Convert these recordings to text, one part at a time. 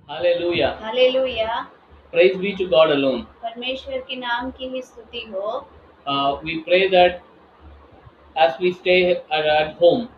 Hallelujah. Hallelujah. Praise be to God alone. परमेश्वर के नाम की ही स्तुति हो। We pray that as we stay at home,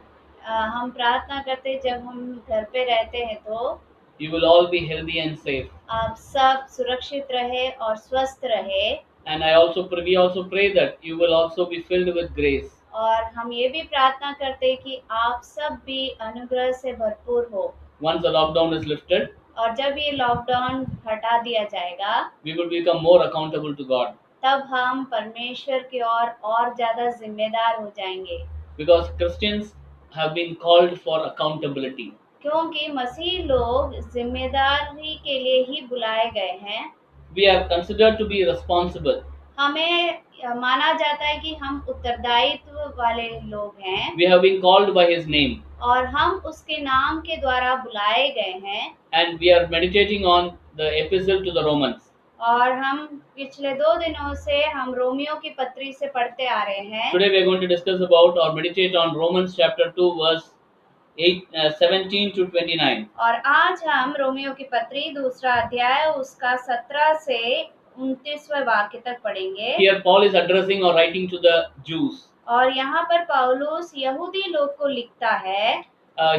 हम प्रार्थना करते जब हम घर पे रहते हैं तो you will all be healthy and safe. आप सब सुरक्षित रहे और स्वस्थ रहे। And we also pray that you will also be filled with grace. और हम ये भी प्रार्थना करते हैं कि आप सब भी अनुग्रह से भरपूर हो। Once the lockdown is lifted, और जब ये लॉकडाउन हटा दिया जाएगा we will become more accountable to God तब हम परमेश्वर की और ज्यादा जिम्मेदार हो जाएंगे, because Christians have been called for accountability. क्योंकि मसीह लोग जिम्मेदारी के लिए ही बुलाए गए हैं। We are considered to be responsible. हमें माना जाता है कि हम उत्तरदायित्व वाले लोग हैं We have been called by His name, और हम उसके नाम के द्वारा बुलाए गए हैं। and we are meditating on the epistle to the Romans. और हम पिछले 2 दिनों से हम रोमियो की पत्री से पढ़ते आ रहे हैं। Today we are going to discuss about or meditate on Romans chapter 2 verse 17 to 29. और आज हम रोमियो की पत्री दूसरा अध्याय उसका 17 से 29वें वाक्य तक पढ़ेंगे। Here Paul is addressing or writing to the Jews. और यहाँ पर पौलुस यहूदी लोग को लिखता है।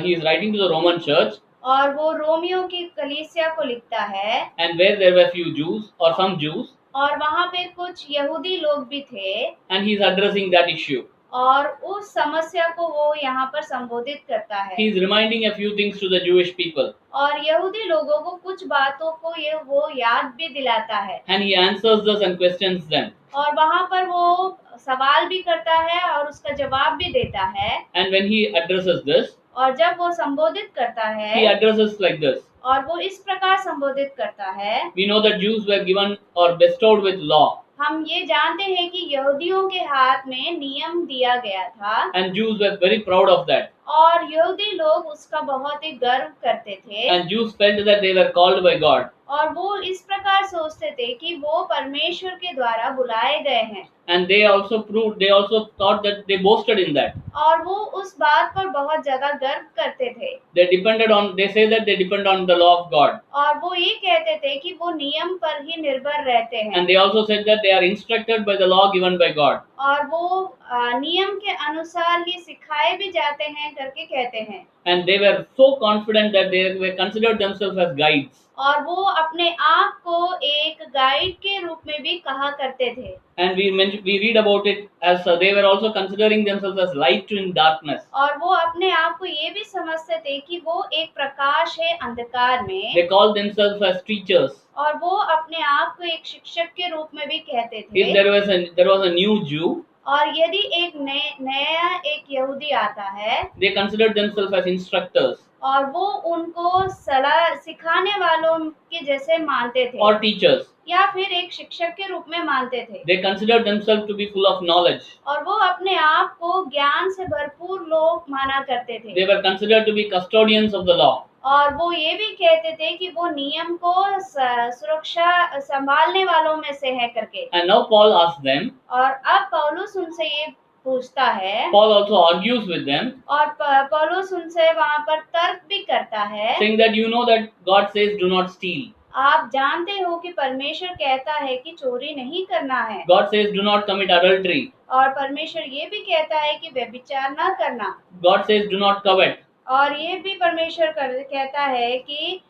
He is writing to the Roman church, और वो रोमियो की कलीसिया को लिखता है। and where there were few Jews or some Jews, और वहाँ पे कुछ यहूदी लोग भी थे and he is addressing that issue. और उस समस्या को वो यहाँ पर संबोधित करता है। He is reminding a few things to the Jewish people, और यहूदी लोगों को कुछ बातों को वो याद भी दिलाता है। and he answers this and questions them. और वहाँ पर वो सवाल भी करता है और उसका जवाब भी देता है। And when he addresses this, और जब वो संबोधित करता he है addresses like this. और वो इस प्रकार संबोधित करता है। We know that Jews were given or bestowed with law, हम ये जानते हैं कि यहूदियों के हाथ में नियम दिया गया था and Jews were very proud of that. और यहूदी लोग उसका बहुत ही गर्व करते थे। And Jews felt that they were called by God, और वो इस प्रकार सोचते थे कि वो परमेश्वर के द्वारा बुलाए गए हैं। and they also thought that they boasted in that. और वो उस बात पर बहुत ज्यादा गर्व करते थे। They say that they depend on the law of God, और वो ये कहते थे कि वो नियम पर ही निर्भर रहते हैं। and they also said that they are instructed by the law given by God. और वो नियम के अनुसार ही सिखाए भी जाते हैं करके कहते हैं। And they were so confident that they were considered themselves as guides. और वो अपने आप को एक गाइड के रूप में भी कहा करते थे। And we read about it as they were also considering themselves as light in darkness. और वो अपने आप को ये भी समझते थे कि वो एक प्रकाश है अंधकार में। They called themselves as teachers. और वो अपने आप को एक शिक्षक के रूप में भी कहते थे। If there was a new Jew, और यदि एक नया एक यहूदी आता है, they considered themselves as instructors और वो उनको सलाह सिखाने वालों के जैसे मानते थे or teachers. या फिर एक शिक्षक के रूप में मानते थे। They considered themselves to be full of knowledge. और वो अपने आप को ज्ञान से भरपूर लोग माना करते थे। They were considered to be custodians of the law. और वो ये भी कहते थे कि वो नियम को सुरक्षा संभालने वालों में से है करके। And now Paul asks them. और अब पौलुस उनसे ये पूछता है। Paul also argues with them, और पौलुस उनसे वहाँ पर तर्क भी करता है, saying that you know that God says do not steal. आप जानते हो कि परमेश्वर कहता है कि चोरी नहीं करना है। God says do not commit adultery. और परमेश्वर ये भी कहता है कि व्यभिचार न करना। God says do not covet. और ये भी परमेश्वर कहता है कि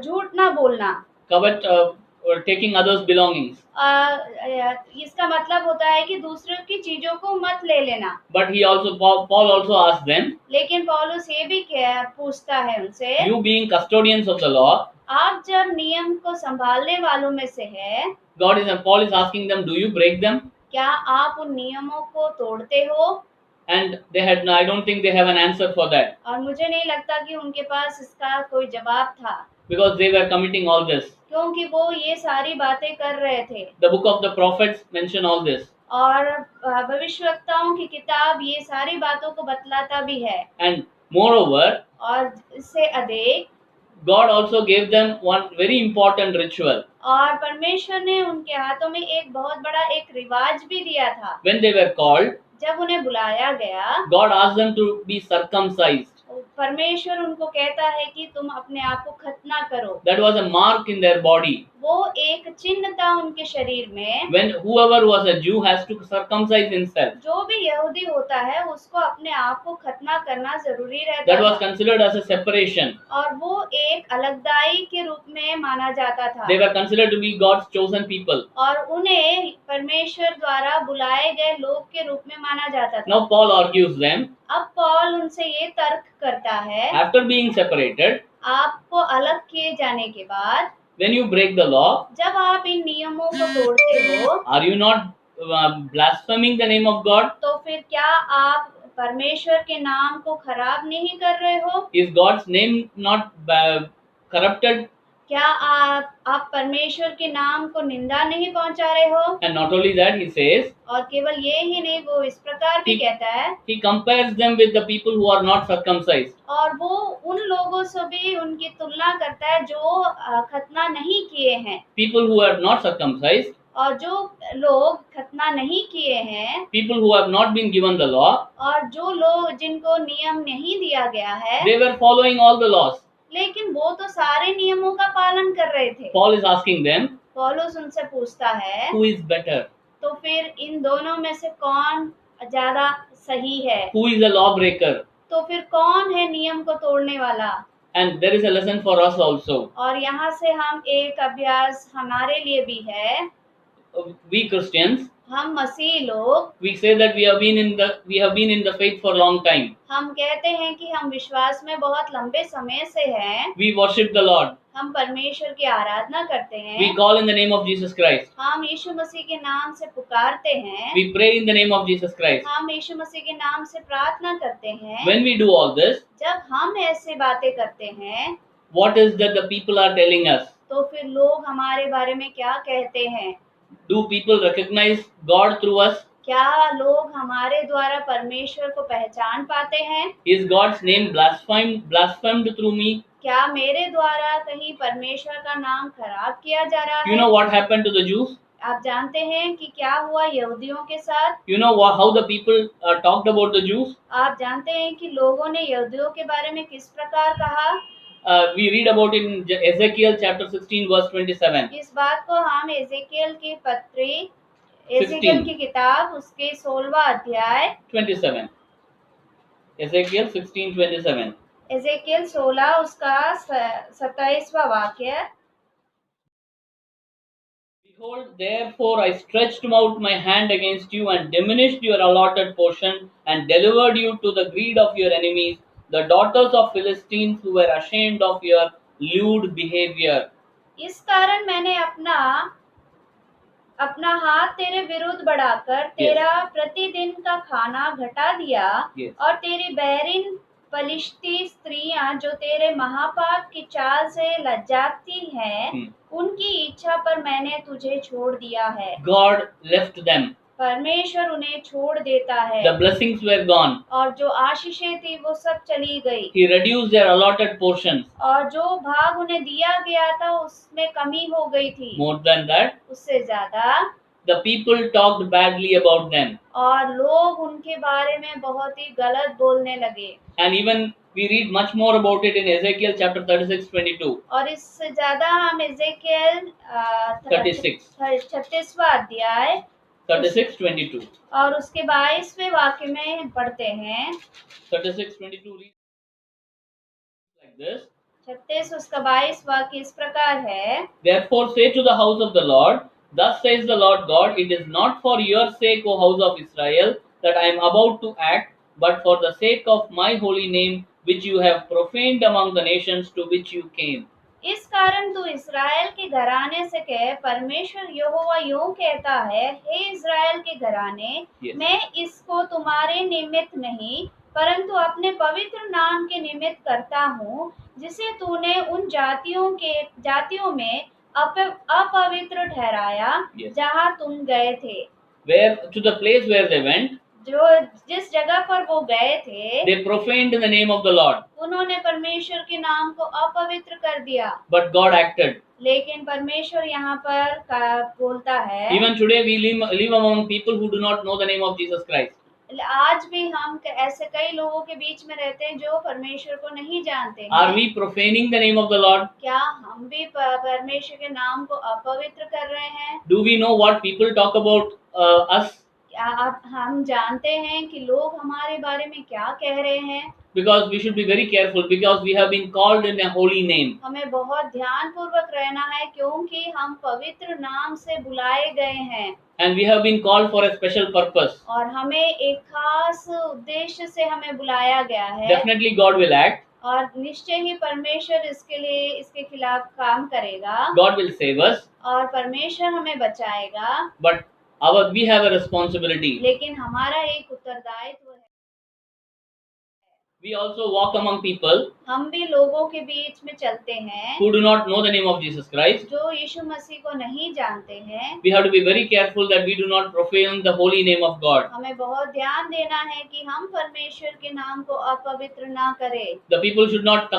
झूठ ना बोलना। Covet or taking others' belongings. इसका मतलब होता है कि दूसरों की चीजों को मत ले लेना। But Paul also asks them. लेकिन पौलुस ये भी पूछता है उनसे, You being custodians of the law, आप जब नियम को संभालने वालों में से है, Paul is asking them, do you break them? क्या आप उन नियमों को तोड़ते हो? And I don't think they have an answer for that. और मुझे नहीं लगता कि उनके पास इसका कोई जवाब था। Because they were committing all this. क्योंकि वो ये सारी बातें कर रहे थे। The book of the prophets mention all this. और भविष्यवक्ताओं की किताब ये सारी बातों को बतलाता भी है। And moreover, और इससे अधिक God also gave them one very important ritual. और परमेश्वर ने उनके हाथों में एक बहुत बड़ा एक रिवाज भी दिया था। When they were called, जब उन्हें बुलाया गया, God asked them to be circumcised. परमेश्वर उनको कहता है कि तुम अपने आप को खतना करो। That was a mark in their body. वो एक चिन्ह था उनके शरीर में। When whoever was a Jew has to circumcise himself. जो भी यहूदी होता है उसको अपने आप को खतना करना जरूरी रहता That was था considered as a separation. और वो एक अलगदाई के रूप में माना जाता था They were considered to be God's chosen people. और उन्हें परमेश्वर द्वारा बुलाए गए लोग के रूप में माना जाता था। Now Paul argues them. अब पौल उनसे ये तर्क करता है, After being separated, आपको अलग किए जाने के बाद when you break the law, जब आप इन नियमों को तोड़ते हो are you not blaspheming the name of God? तो फिर क्या आप परमेश्वर के नाम को खराब नहीं कर रहे हो? Is God's name not corrupted? क्या आप परमेश्वर के नाम को निंदा नहीं पहुंचा रहे हो? And not only that, he says, और केवल ये ही नहीं, वो इस प्रकार भी कहता है, he compares them with the people who are not circumcised. और वो उन लोगों से भी उनकी तुलना करता है जो खतना नहीं किए हैं। People who are not circumcised, और जो लोग खतना नहीं किए हैं, people who have not been given the law, और जो लोग जिनको नियम नहीं दिया गया है, they were following all the laws. लेकिन वो तो सारे नियमों का पालन कर रहे थे। Paul is asking them, पौलुस उनसे पूछता है, who is better? तो फिर इन दोनों में से कौन ज्यादा सही है? Who is a lawbreaker? तो फिर कौन है नियम को तोड़ने वाला? And there is a lesson for us also. और यहाँ से हम एक अभ्यास हमारे लिए भी है। We Christians, हम मसीह लोग, we say that we have been in the faith for a long time. हम कहते हैं कि हम विश्वास में बहुत लंबे समय से हैं। We worship the Lord. हम परमेश्वर की आराधना करते हैं। We call in the name of Jesus Christ. हम यीशु मसीह के नाम से पुकारते हैं। We pray in the name of Jesus Christ. हम यीशु मसीह के नाम से प्रार्थना करते हैं। When we do all this, जब हम ऐसे बातें करते हैं, what is that the people are telling us? तो फिर लोग हमारे बारे में क्या कहते हैं? Do people recognize God through us? क्या लोग हमारे द्वारा परमेश्वर को पहचान पाते हैं? Is God's name blasphemed through me? क्या मेरे द्वारा कहीं परमेश्वर का नाम खराब किया जा रहा You है? know what happened to the Jews? आप जानते हैं कि क्या हुआ यहूदियों के साथ? You know how the people talked about the Jews? आप जानते हैं कि लोगों ने यहूदियों के बारे में किस प्रकार कहा? We read about it in Ezekiel chapter 16 verse 27. इस बात को हम एजेकियल की पत्री, एजेकियल की किताब उसके 16वां अध्याय 27. Ezekiel 16:27. एजेकियल 16 उसका 27वां वाक्य। Behold, therefore I stretched out my hand against you and diminished your allotted portion and delivered you to the greed of your enemies, the daughters of Philistines who were ashamed of your lewd behavior. इस कारण मैंने अपना हाथ तेरे विरुद्ध बढ़ाकर तेरा प्रतिदिन का खाना घटा दिया। Yes. और तेरी बहरीन फलिश्ती स्त्रियां जो तेरे महापाप की चाल से लज्जाती हैं, उनकी इच्छा पर मैंने तुझे छोड़ दिया है। God left them. परमेश्वर उन्हें छोड़ देता है। The blessings were gone. और जो आशीषें थी वो सब चली गई। He reduced their allotted portions. और जो भाग उन्हें दिया गया था उसमें कमी हो गई थी। More than that, उससे ज्यादा the people talked badly about them. और लोग उनके बारे में बहुत ही गलत बोलने लगे। And even we read much more about it in Ezekiel chapter 36:22. और इससे ज्यादा हम एजेकियल 36वां अध्याय 36:22. और उसके 22वें वाक्य में पढ़ते हैं। 36:22 reads like this. 36 उसका 22 वाक्य इस प्रकार है। Therefore say to the house of the Lord, thus says the Lord God, it is not for your sake, O house of Israel, that I am about to act, but for the sake of my holy name, which you have profaned among the nations to which you came. इस कारण तू इस्राएल के घराने से कह, परमेश्वर यहोवा यूं कहता है, हे इस्राएल के घराने, Yes. मैं इसको तुम्हारे निमित्त नहीं परंतु अपने पवित्र नाम के निमित्त करता हूँ, जिसे तूने उन जातियों में अपवित्र ठहराया। Yes. जहाँ तुम गए थे, Where to the place where they went, जिस जगह पर वो गए थे, they profaned the name of the Lord. उन्होंने परमेश्वर के नाम को अपवित्र कर दिया। But God acted. लेकिन परमेश्वर यहाँ पर बोलता है। Even today we live among people who do not know the name of Jesus Christ. आज भी हम ऐसे कई लोगों के बीच में रहते हैं जो परमेश्वर को नहीं जानते Are हैं। we profaning the name of the Lord? क्या हम भी परमेश्वर के नाम को अपवित्र कर रहे हैं? Do we know what people talk about us? क्या हम जानते हैं कि लोग हमारे बारे में क्या कह रहे हैं? Because we should be very careful, because we have been called in a holy name. हमें बहुत ध्यान पूर्वक रहना है क्योंकि हम पवित्र नाम से बुलाए गए हैं And we have been called for a special purpose. और हमें एक खास उद्देश्य से हमें बुलाया गया है। Definitely God will act. और निश्चय ही परमेश्वर इसके खिलाफ काम करेगा God will save us. और परमेश्वर हमें बचाएगा। But we have a responsibility. लेकिन हमारा एक उत्तरदायित्व है। We also walk among people हम भी लोगों के बीच में चलते हैं who do not know the name of Jesus Christ. जो यीशु मसीह को नहीं जानते हैं। We have to be very careful that we do not profane the holy name of God. हमें बहुत ध्यान देना है कि हम परमेश्वर के नाम को अपवित्र ना करें। The people should not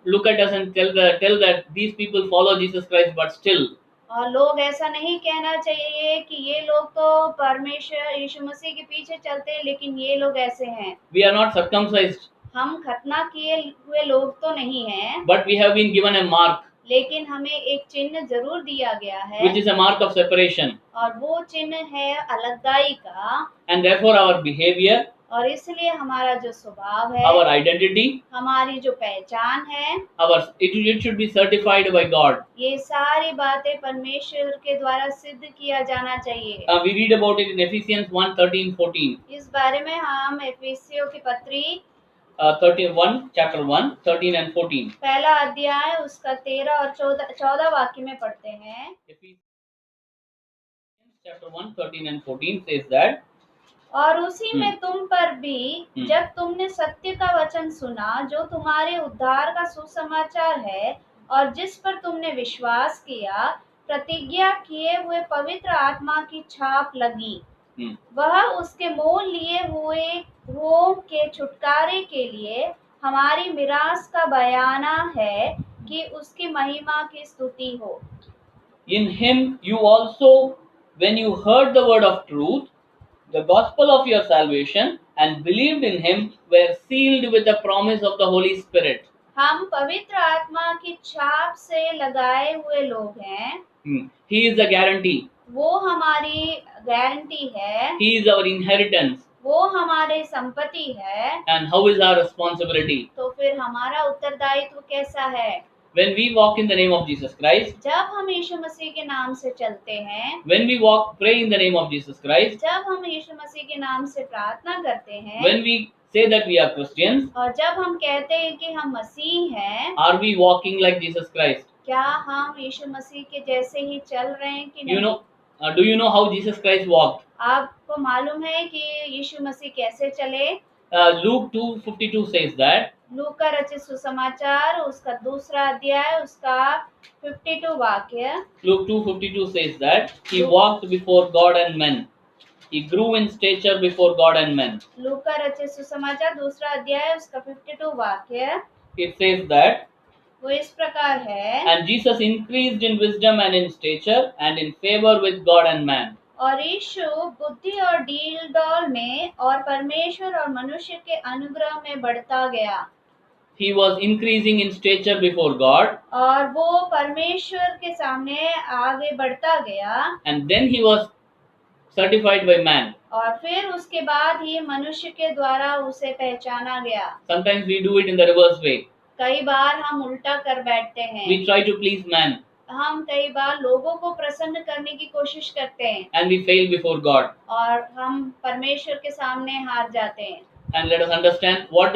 look at us and tell that these people follow Jesus Christ, but still और लोग ऐसा नहीं कहना चाहिए कि ये लोग तो परमेश्वर यीशु मसीह के पीछे चलते हैं लेकिन ये लोग ऐसे हैं। we are not circumcised, हम खतना किए हुए लोग तो नहीं हैं, but we have been given a mark, लेकिन हमें एक चिन्ह जरूर दिया गया है which is a mark of separation. और वो चिन्ह है अलगदाई का। And therefore our behavior, और इसलिए हमारा जो स्वभाव है, our identity, हमारी जो पहचान है, it should be certified by God. ये सारी बातें परमेश्वर के द्वारा सिद्ध किया जाना चाहिए। We read about it in Ephesians 1:13-14. इस बारे में हम एफिसियों की पत्री 31 chapter 1 13 and 14. पहला अध्याय उसका 13 और 14 वाक्य में पढ़ते हैं। Ephesians chapter 1 13 and 14 says that, और उसी में तुम पर भी जब तुमने सत्य का वचन सुना जो तुम्हारे उद्धार का सुसमाचार है और जिस पर तुमने विश्वास किया, प्रतिज्ञा किए हुए पवित्र आत्मा की छाप लगी। वह उसके मोल लिए हुए रूहों के छुटकारे के लिए हमारी मिरास का बयाना है कि उसकी महिमा की स्तुति हो। in him you also, when you heard the word of truth, the gospel of your salvation, and believed in him, were sealed with the promise of the Holy Spirit. हम पवित्र आत्मा की छाप से लगाए हुए लोग हैं। He is the guarantee. वो हमारी गारंटी है। He is our inheritance. वो हमारे संपत्ति है। And how is our responsibility? तो फिर हमारा उत्तरदायित्व कैसा है? When we walk in the name of Jesus Christ, जब हम यीशु मसीह के नाम से चलते हैं, when we pray in the name of Jesus Christ, जब हम यीशु मसीह के नाम से प्रार्थना करते हैं, when we say that we are Christians, और जब हम कहते हैं कि हम मसीह हैं, are we walking like Jesus Christ? क्या हम यीशु मसीह के जैसे ही चल रहे हैं कि नहीं? Do you know how Jesus Christ walked? आपको मालूम है कि यीशु मसीह कैसे चले? Luke 2:52 says that, लूका रचित सुसमाचार उसका दूसरा अध्याय उसका 52 वाक्य। Luke 2:52 says that he walked before God and men. He grew in stature before God and men. लूका रचित सुसमाचार दूसरा अध्याय उसका 52 वाक्य। It says that, वो इस प्रकार है, and Jesus increased in wisdom and in stature and in favor with God and man. और यीशु बुद्धि और डील डौल में और परमेश्वर और मनुष्य के अनुग्रह में बढ़ता गया। He was increasing in stature before God, और वो परमेश्वर के सामने आगे बढ़ता गया। and then he was certified by man. और फिर उसके बाद ही मनुष्य के द्वारा उसे पहचाना गया। Sometimes we do it in the reverse way. कई बार हम उल्टा कर बैठते हैं। We try to please man. हम कई बार लोगों को प्रसन्न करने की कोशिश करते हैं। And we fail before God. और हम परमेश्वर के सामने हार जाते हैं। And let us understand what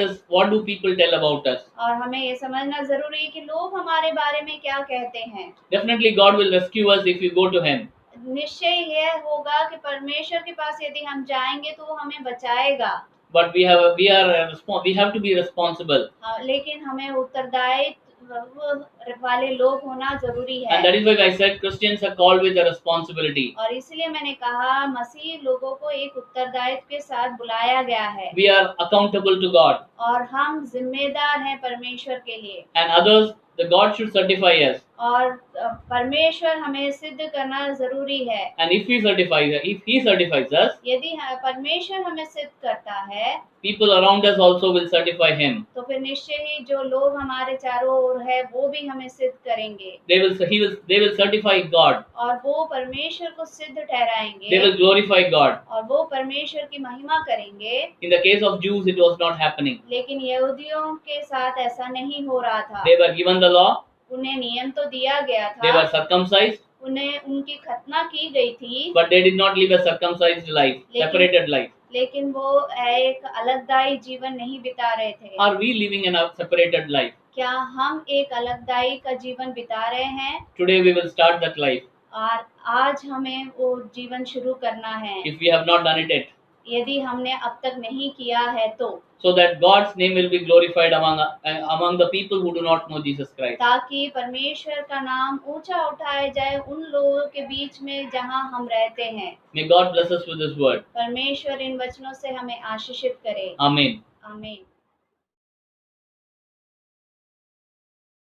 do people tell about us. और हमें ये समझना जरूरी है कि लोग हमारे बारे में क्या कहते हैं। Definitely God will rescue us if we go to him. निश्चय यह होगा कि परमेश्वर के पास यदि हम जाएंगे तो वो हमें बचाएगा। But we have to be responsible. लेकिन हमें उत्तरदायित्व वाले लोग होना जरूरी है। And that is why I said Christians are called with a responsibility. और इसलिए मैंने कहा मसीह लोगों को एक उत्तरदायित्व के साथ बुलाया गया है। We are accountable to God. और हम जिम्मेदार हैं परमेश्वर के लिए। And others, the God should certify us. और परमेश्वर हमें सिद्ध करना जरूरी है। And if He certifies us, यदि परमेश्वर हमें सिद्ध करता है, people around us also will certify Him. तो फिर निश्चय ही जो लोग हमारे चारों ओर है वो भी हमें सिद्ध करेंगे। They will certify God. और वो परमेश्वर को सिद्ध ठहराएंगे। They will glorify God. और वो परमेश्वर की महिमा करेंगे। In the case of Jews, it was not happening. लेकिन यहूदियों के साथ ऐसा नहीं हो रहा था। They were given the law. उन्हें नियम तो दिया गया था। They were circumcised. उन्हें उनकी खतना की गई थी। But they did not live a circumcised life, separated life. लेकिन वो एक अलगदाई जीवन नहीं बिता रहे थे। Are we living in a separated life? क्या हम एक अलगदाई का जीवन बिता रहे हैं? Today we will start that life. और आज हमें वो जीवन शुरू करना है। If we have not done it yet. यदि हमने अब तक नहीं किया है तो। So that God's name will be glorified among the people who do not know Jesus Christ. ताकि परमेश्वर का नाम ऊंचा उठाया जाए उन लोगों के बीच में जहां हम रहते हैं। May God bless us with His word. परमेश्वर इन वचनों से हमें आशीषित करे। Amen. आमीन।